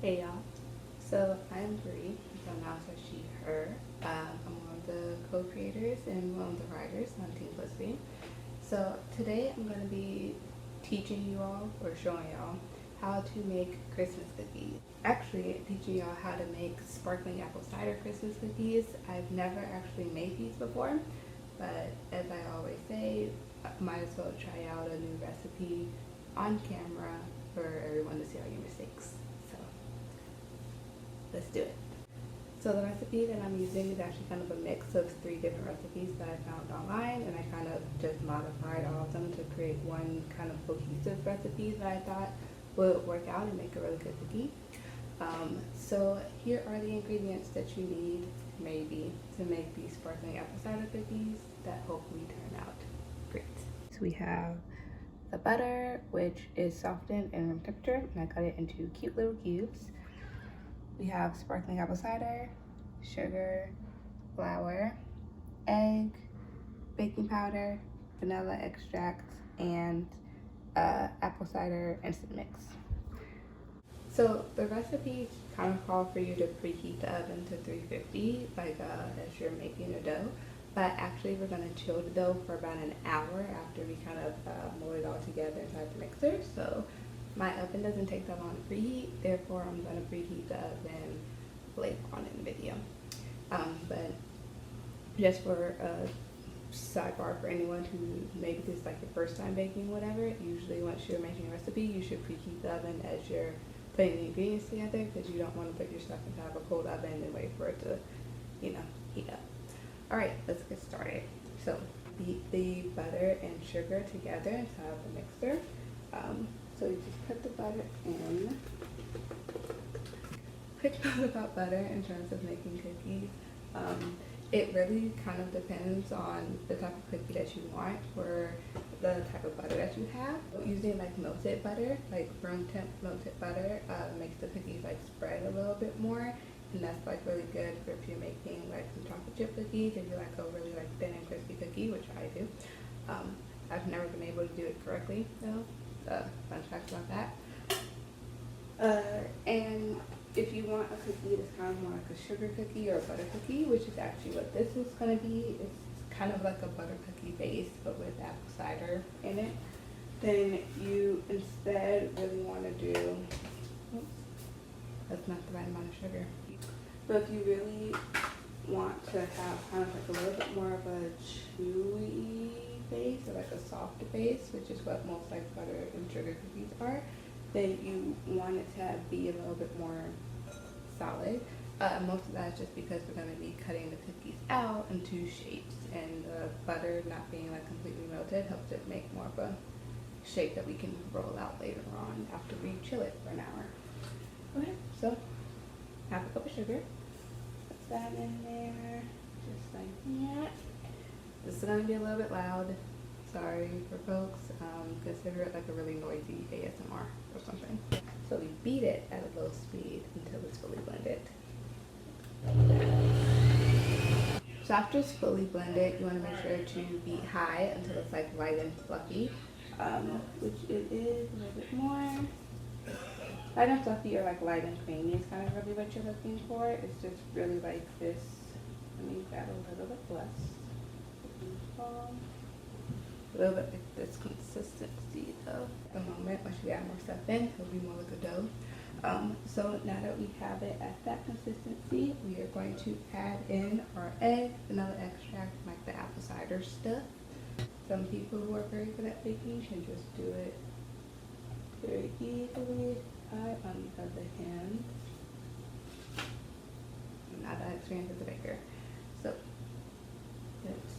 Hey y'all, so I'm Brie, so now it's she, her. I'm one of the co-creators and one of the writers on Teenplicity. So today I'm going to be teaching you all, or showing y'all, how to make Christmas cookies. Actually, teaching y'all how to make sparkling apple cider Christmas cookies. I've never actually made these before, but as I always say, I might as well try out a new recipe on camera for everyone to see all your mistakes. So let's do it. So the recipe that I'm using is actually kind of a mix of 3 different recipes that I found online, and I kind of just modified all of them to create one kind of cohesive recipe that I thought would work out and make a really good cookie. So here are the ingredients that you need, maybe, to make these sparkling apple cider cookies that hopefully turn out great. So we have the butter, which is softened in room temperature, and I cut it into cute little cubes. We have sparkling apple cider, sugar, flour, egg, baking powder, vanilla extract, and apple cider instant mix. So the recipe kind of calls for you to preheat the oven to 350, as you're making a dough. But actually we're going to chill the dough for about an hour after we kind of mold it all together inside the mixer. So my oven doesn't take that long to preheat, therefore I'm going to preheat the oven later on in the video. But just for a sidebar for anyone who maybe this is like your first time baking, whatever, usually once you're making a recipe, you should preheat the oven as you're putting the ingredients together, because you don't want to put your stuff into a cold oven and wait for it to, heat up. Alright, let's get started. So beat the butter and sugar together inside the mixer. So you just put the butter in. Quick note about butter in terms of making cookies. It really kind of depends on the type of cookie that you want for the type of butter that you have. Using like melted butter, like room temp melted butter, makes the cookies like spread a little bit more, and that's like really good for if you're making like some chocolate chip cookies, if you like a really like thin and crispy cookie, which I do. I've never been able to do it correctly though. Fun fact about that. And if you want a cookie that's kind of more like a sugar cookie or a butter cookie, which is actually what this is going to be, it's kind of like a butter cookie base but with apple cider in it, then you instead really want to do, oops, that's not the right amount of sugar. But if you really want to have kind of like a little bit more of a chewy base, or like a softer base, which is what most like butter and sugar cookies are, then you want it to be a little bit more solid. Most of that is just because we're going to be cutting the cookies out in 2 shapes, and the butter not being like completely melted helps it make more of a shape that we can roll out later on after we chill it for an hour. Okay, so half a cup of sugar. Put that in there, just like that. This is going to be a little bit loud. Sorry for folks. Consider it like a really noisy ASMR or something. So we beat it at a low speed until it's fully blended. So after it's fully blended, you want to make sure to beat high until it's like light and fluffy, which it is a little bit more. Light and fluffy, or like light and creamy is kind of really what you're looking for. It's just really like this. Let me grab a little bit less. A little bit like this consistency though. At the moment, once you add more stuff in, it'll be more like a dough. So now that we have it at that consistency, we are going to add in our egg, vanilla extract, like the apple cider stuff. Some people who are very good at baking can just do it very easily. I, on the other hand, I'm not that experienced as a baker. So let's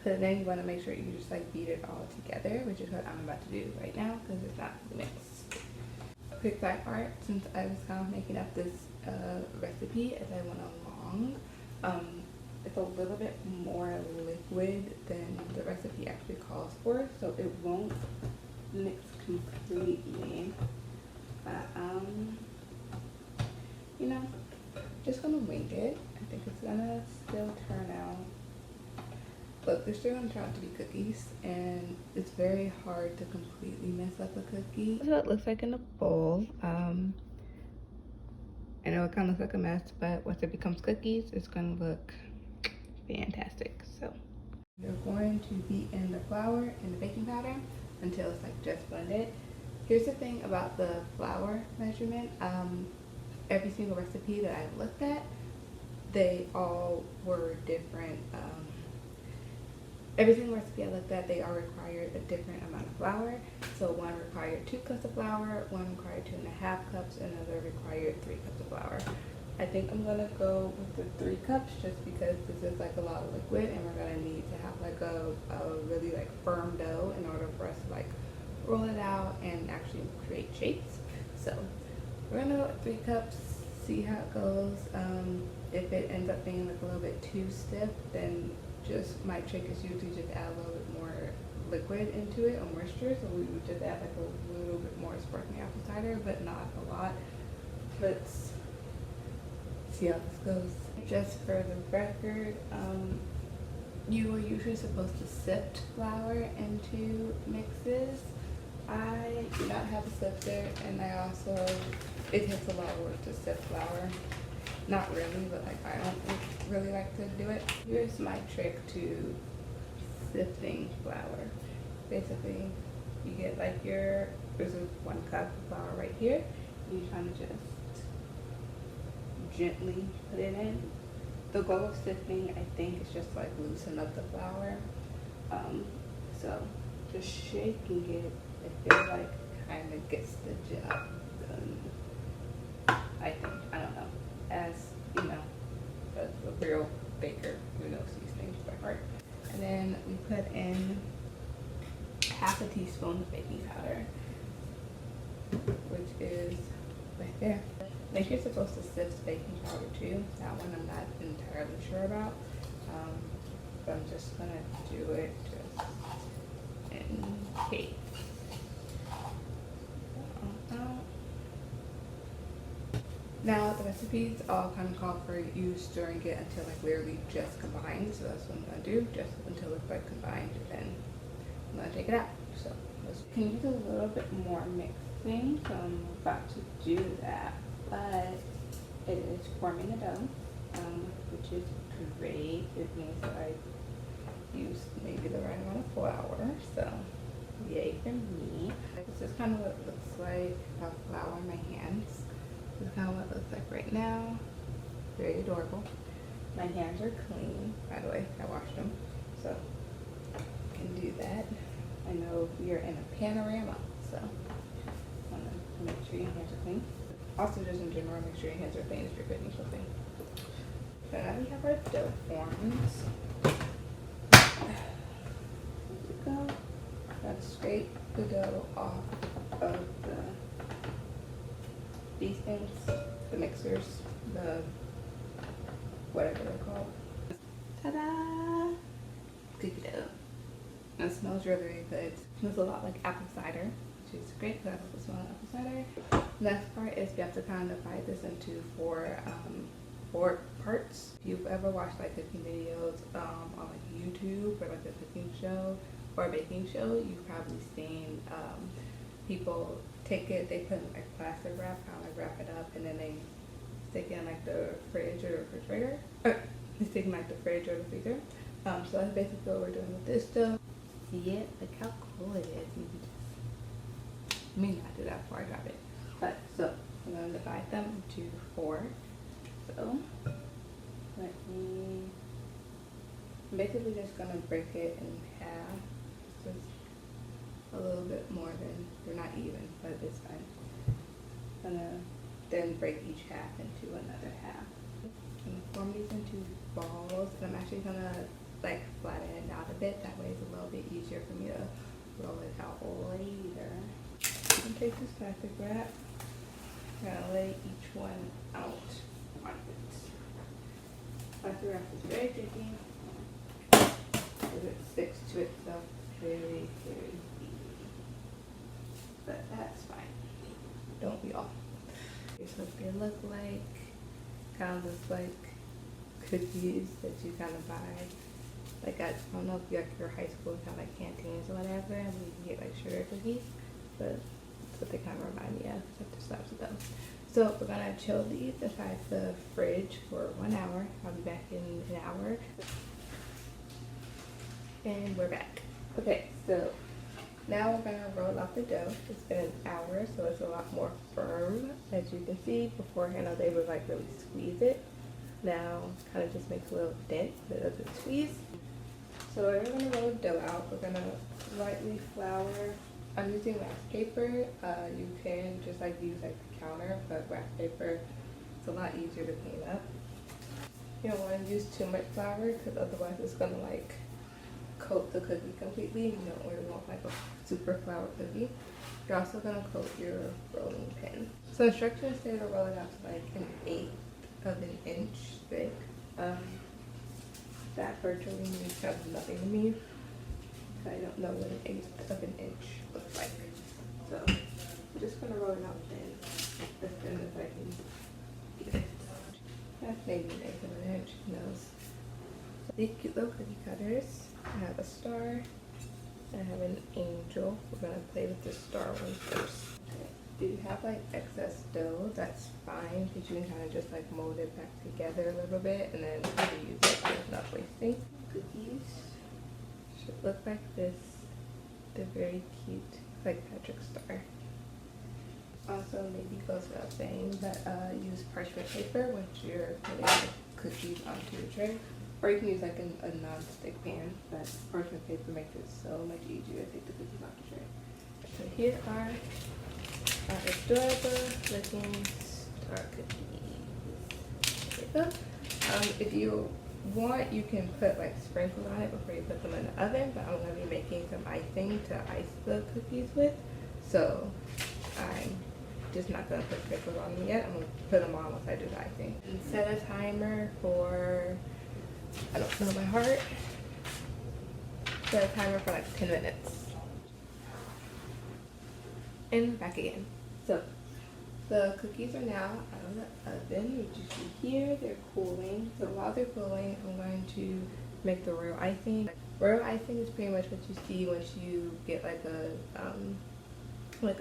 So then you want to make sure you just like beat it all together, which is what I'm about to do right now because it's not mixed. Quick side part, since I was kind of making up this recipe as I went along, it's a little bit more liquid than the recipe actually calls for, so it won't mix completely. But you know, just gonna wing it. I think it's gonna still turn out. Look, they're still gonna turn out to be cookies, and it's very hard to completely mess up a cookie. This is what it looks like in a bowl. I know it kind of looks like a mess, but once it becomes cookies, it's gonna look fantastic. So you're going to beat in the flour and the baking powder until it's like just blended. Here's the thing about the flour measurement. Every single recipe that I've looked at, they all were different. Every single recipe I looked at, they all required a different amount of flour. So one required 2 cups of flour, one required 2.5 cups, another required 3 cups of flour. I think I'm gonna go with the 3 cups just because this is like a lot of liquid, and we're gonna need to have like a really like firm dough in order for us to like roll it out and actually create shapes. So we're gonna go with 3 cups, see how it goes. If it ends up being like a little bit too stiff, then just my trick is usually just add a little bit more liquid into it or moisture. So we would just add like a little bit more sparkling apple cider, but not a lot. Let's see how this goes. Just for the record, you are usually supposed to sift flour into mixes. I do not have a sifter, and I also, it takes a lot of work to sift flour. Not really, but like I don't really like to do it. Here's my trick to sifting flour. Basically, you get like this is 1 cup of flour right here. You kind of just gently put it in. The goal of sifting, I think, is just like loosen up the flour. So just shaking it, I feel like kind of gets the job done. I think, I don't know. As you know, a real baker who knows these things by heart. And then we put in 1/2 teaspoon of baking powder, which is right there. I think you're supposed to sift baking powder too. That one I'm not entirely sure about. But I'm just gonna do it just in case. Now the recipes all kind of call for you stirring it until like literally just combined. So that's what I'm gonna do, just until it's like combined, and then I'm gonna take it out. So can use a little bit more mixing, so I'm about to do that. But it is forming a dough, which is great. It means that I used maybe the right amount of flour, so yay for me. This is kind of what it looks like. I have flour in my hands. This is kind of what it looks like right now. Very adorable. My hands are clean, by the way. I washed them, so I can do that. I know we are in a panorama, so I want to make sure your hands are clean. Also, just in general, make sure your hands are clean if you're cooking something. So now we have our dough forms. There we go. Let's scrape the dough off of these things, the mixers, the whatever they're called. Ta-da! Cookie dough. It smells really, really good. It smells a lot like apple cider, which is great because I love the smell of apple cider. Next part is you have to kind of divide this into four parts. If you've ever watched like cooking videos on like YouTube or like a cooking show or a baking show, you've probably seen people take it, they put in like plastic wrap, kind of like wrap it up, and then they stick it in like the fridge or refrigerator. They stick in like the fridge or the freezer. So that's basically what we're doing with this dough. See it? Look how cool it is. You may not do that before I drop it. But so I'm going to divide them into 4. So I'm basically just going to break it in half. Just a little bit more than, they're not even, but it's fine. I'm going to then break each half into another half. I'm going to form these into balls, and I'm actually going to like flatten it out a bit. That way it's a little bit easier for me to roll it out later. I'm gonna take this plastic wrap. I'm gonna lay each one out on it. Plastic wrap is very tricky because it sticks to itself very, very easily. But that's fine. Don't we all? Here's what they look like. Kind of looks like cookies that you kind of buy. Like I don't know if you like your high school kind of like canteens or whatever, and you can get like sugar cookies, but that's what they kind of remind me of, except they're slabs of them. So we're gonna chill these inside the fridge for 1 hour. I'll be back in an hour. And we're back. Okay, so now we're gonna roll out the dough. It's been an hour, so it's a lot more firm. As you can see, beforehand I was able to like really squeeze it. Now kind of just makes a little dent, but it doesn't squeeze. So we're gonna roll the dough out. We're gonna lightly flour. I'm using wax paper. You can just like use like the counter, but wax paper it's a lot easier to clean up. You don't want to use too much flour because otherwise it's gonna like coat the cookie completely. You don't really want like a super flour cookie. You're also gonna coat your rolling pin. So instructions say to roll it out to like 1/8 of an inch thick. That virtually means kind of nothing to me. I don't know what 1/8 of an inch looks like. So I'm just gonna roll it out thin, as thin as I can get it. That's maybe 1/8 of an inch, who knows. So these cute little cookie cutters. I have a star. I have an angel. We're gonna play with the star one first. If you have like excess dough, that's fine because you can kind of just like mold it back together a little bit and then reuse it so it's not wasting. Cookies should look like this. They're very cute, like Patrick Star. Also, maybe goes without saying, but use parchment paper once you're putting the cookies onto your tray. Or you can use like a non-stick pan, but parchment paper makes it so much easier to take the cookies off the tray. So here are our adorable looking star cookies. There you go. If you want, you can put like sprinkles on it before you put them in the oven, but I'm going to be making some icing to ice the cookies with. So I'm just not going to put sprinkles on them yet. I'm going to put them on once I do the icing. And set a timer for, I don't know my heart, set a timer for like 10 minutes. And back again. So the cookies are now out of the oven, which you see here. They're cooling. So while they're cooling, I'm going to make the royal icing. Royal icing is pretty much what you see once you get like a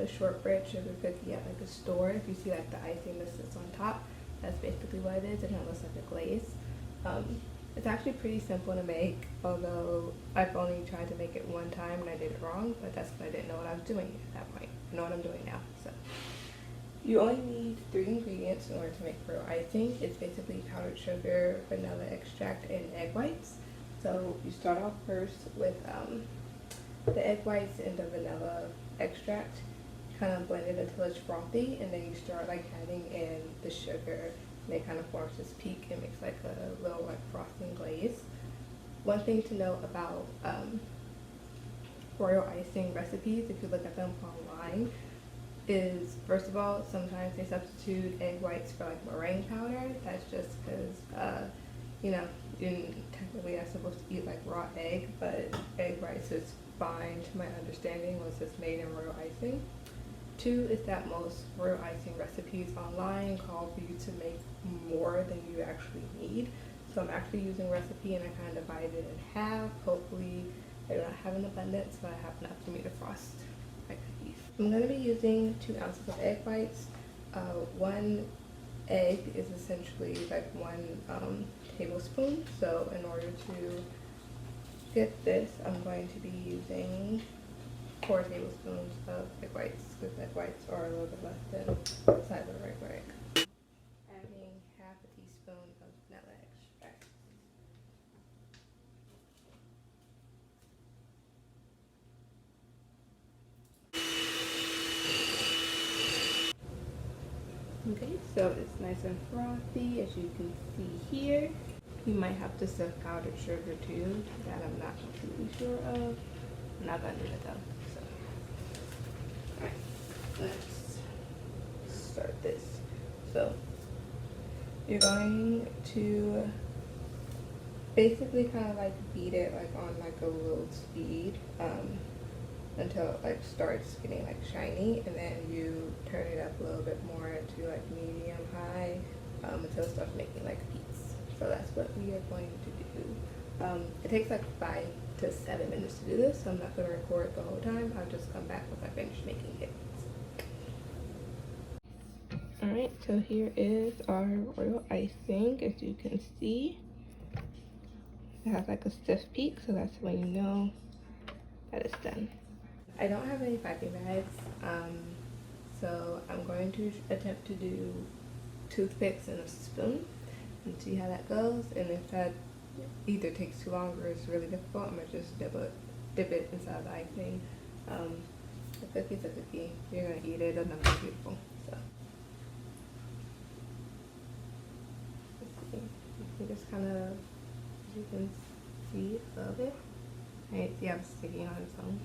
shortbread sugar cookie at like a store. If you see like the icing that sits on top, that's basically what it is, and it looks like a glaze. It's actually pretty simple to make, although I've only tried to make it one time and I did it wrong, but that's because I didn't know what I was doing at that point. I know what I'm doing now. So you only need 3 ingredients in order to make royal icing. It's basically powdered sugar, vanilla extract, and egg whites. So you start off first with the egg whites and the vanilla extract. Kind of blend it until it's frothy, and then you start like adding in the sugar. And it kind of forms this peak and makes like a little like frosting glaze. One thing to note about royal icing recipes, if you look at them online, is first of all, sometimes they substitute egg whites for like meringue powder. That's just because you know, technically I'm supposed to eat like raw egg, but egg whites is fine to my understanding once it's made in royal icing. 2 is that most royal icing recipes online call for you to make more than you actually need. So I'm actually using a recipe and I kind of divided it in half. Hopefully I do not have an abundance, but I have enough for me to frost my cookies. I'm going to be using 2 ounces of egg whites. 1 egg is essentially like 1 tablespoon. So in order to get this, I'm going to be using 4 tablespoons of egg whites, because egg whites are a little bit less than the size of a regular egg. Adding half a teaspoon of vanilla extract. Okay, so it's nice and frothy, as you can see here. You might have to sip powdered sugar too, that I'm not completely sure of. I'm not gonna do it though. So, alright, let's start this. So, you're going to basically kind of like beat it like on like a low speed until it like starts getting like shiny, and then you turn it up a little bit more to like medium high until it starts making like peaks. So that's what we are going to do. It takes like 5 to 7 minutes to do this, so I'm not going to record the whole time. I'll just come back once I finish making it. Alright, so here is our royal icing. As you can see, it has like a stiff peak, so that's when you know that it's done. I don't have any piping bags, so I'm going to attempt to do toothpicks and a spoon and see how that goes. And if that either takes too long or is really difficult, I'm gonna just dip it inside the icing. The cookie's a cookie. You're gonna eat it, and it's beautiful. So let's see. You can just kind of, as you can see a little bit. Right, see how it's sticking on its own.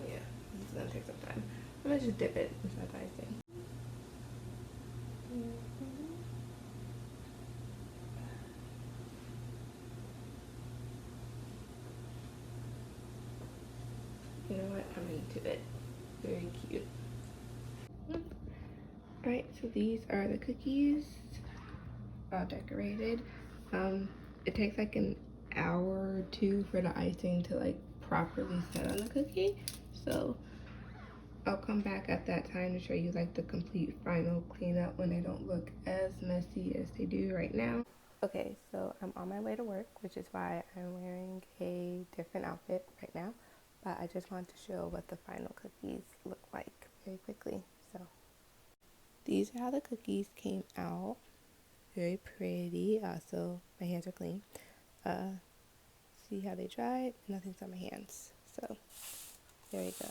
Yeah, this is gonna take some time. I'm gonna just dip it inside the icing. You know what? I'm into it. Very cute. Alright, so these are the cookies, all decorated. It takes like an hour or two for the icing to like properly set on the cookie. So I'll come back at that time to show you like the complete final cleanup when they don't look as messy as they do right now. Okay, so I'm on my way to work, which is why I'm wearing a different outfit right now. But I just want to show what the final cookies look like very quickly. So these are how the cookies came out. Very pretty. Also, my hands are clean. See how they dried? Nothing's on my hands. So there you go.